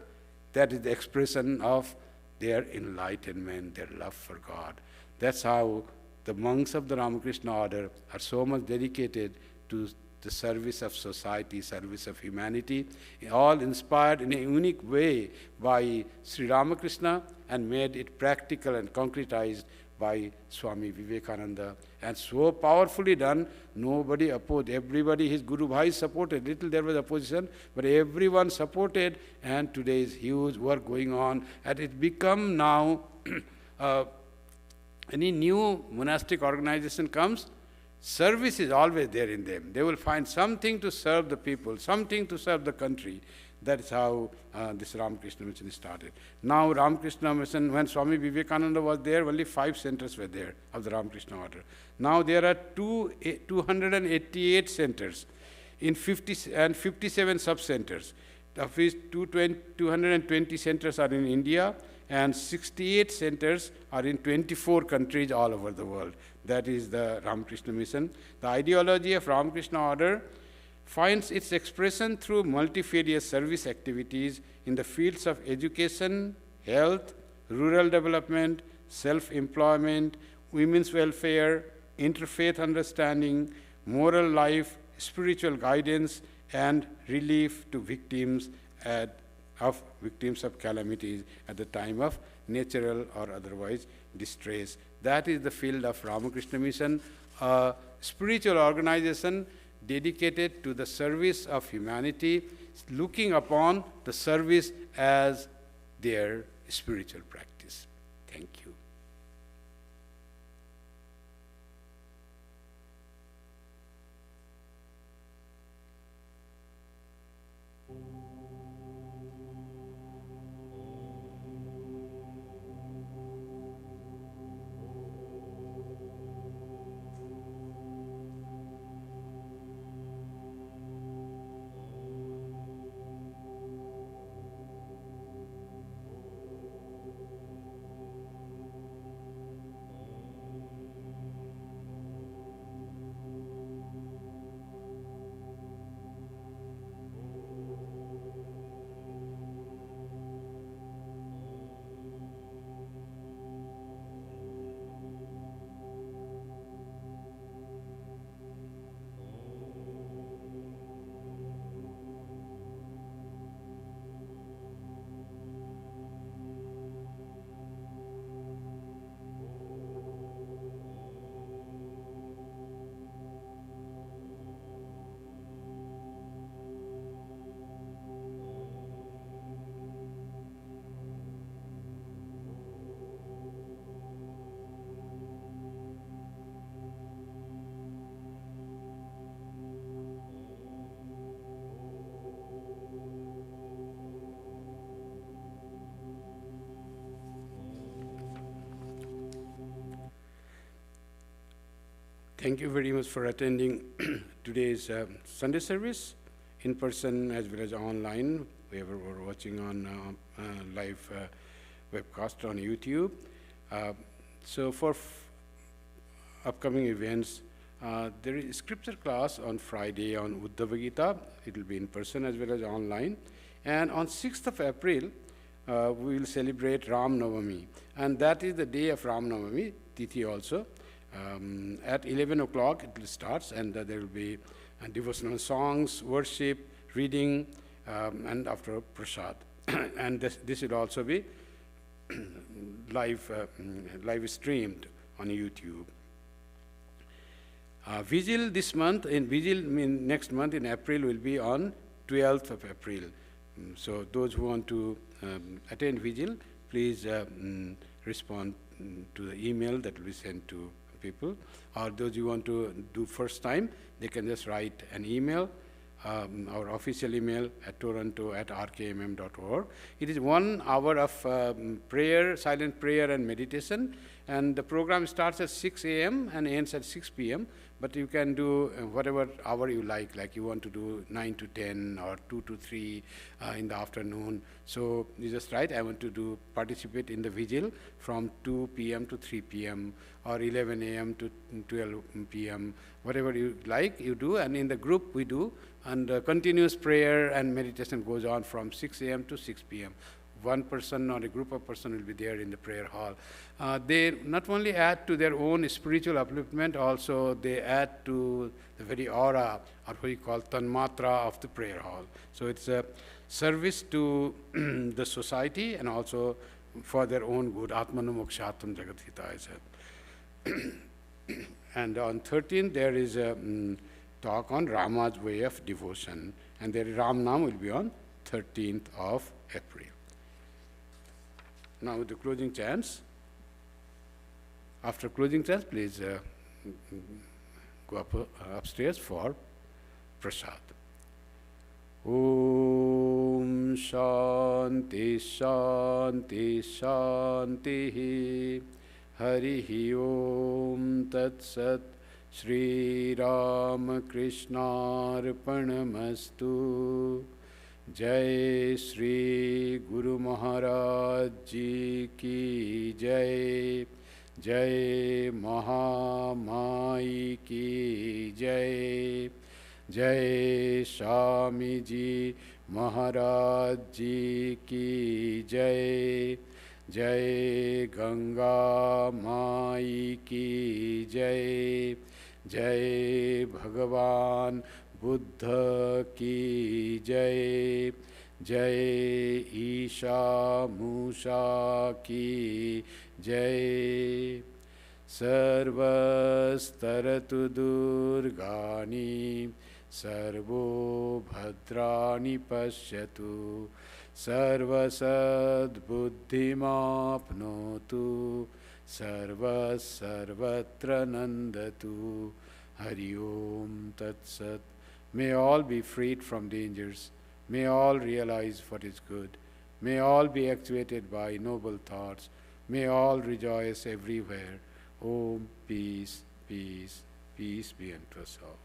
that is the expression of their enlightenment, their love for God. That's how the monks of the Ramakrishna Order are so much dedicated to the service of society, service of humanity, all inspired in a unique way by Sri Ramakrishna and made it practical and concretized by Swami Vivekananda. And so powerfully done, nobody opposed. Everybody, his Guru Bhai supported. Little there was opposition, but everyone supported, and today is huge work going on. And it become now, any new monastic organization comes, service is always there in them. They will find something to serve the people, something to serve the country. That is how this Ramakrishna Mission started. Now Ramakrishna Mission, when Swami Vivekananda was there, only 5 centers were there of the Ramakrishna Order. Now there are 288 centers in 57 sub-centers. Of which 220 centers are in India, and 68 centers are in 24 countries all over the world. That is the Ramakrishna Mission. The ideology of Ramakrishna Order finds its expression through multifarious service activities in the fields of education, health, rural development, self-employment, women's welfare, interfaith understanding, moral life, spiritual guidance, and relief to victims of calamities at the time of natural or otherwise distress. That is the field of Ramakrishna Mission, a spiritual organization dedicated to the service of humanity, looking upon the service as their spiritual practice. Thank you. Thank you very much for attending today's Sunday service, in person as well as online. Whoever were watching on live webcast on YouTube. So for upcoming events, there is scripture class on Friday on Uddhava Gita. It will be in person as well as online. And on 6th of April, we will celebrate Ram Navami. And that is the day of Ram Navami, Tithi also. At 11 o'clock it starts, and there will be devotional songs, worship, reading, and after prasad. And this will also be live streamed on YouTube. Vigil this month, next month in April will be on 12th of April. So those who want to attend Vigil, please respond to the email that will be sent to people. Or those who want to do first time, they can just write an email, our official email at toronto@rkmm.org. It is 1 hour of prayer, silent prayer and meditation, and the program starts at 6 a.m. and ends at 6 p.m. But you can do whatever hour you like you want to do 9 to 10 or 2 to 3 in the afternoon. So you just write, I want to participate in the vigil from 2 p.m. to 3 p.m. or 11 a.m. to 12 p.m. Whatever you like, you do, and in the group we do, and continuous prayer and meditation goes on from 6 a.m. to 6 p.m. One person or a group of person will be there in the prayer hall. They not only add to their own spiritual upliftment, also they add to the very aura, or what we call tanmatra of the prayer hall. So it's a service to the society and also for their own good. Atmanu mokshatam jagat hitaya said. And on 13th there is a talk on Rama's way of devotion, and the Ram Nam will be on 13th of April. Now the closing chants. After closing chants, please go upstairs for prasad. Om Shanti Shanti Shanti Harihi Om Tat Sat Shri Ramakrishna Arpanamastu. जय श्री गुरु महाराज जी की जय, जय महामाई की जय, जय स्वामी जी महाराज जी की जय, जय गंगा माई की जय, जय भगवान बुद्ध की जय, जय ईशा मूषा की जय, सर्वस्तरतु दुर्गाणि सर्वो भद्राणि पश्यतु, सर्वसद्बुद्धिमाप्नोतु, सर्वत्र नन्दतु. Hari Om Tat Sat. May all be freed from dangers. May all realize what is good. May all be actuated by noble thoughts. May all rejoice everywhere. Om, peace, peace, peace be unto us all.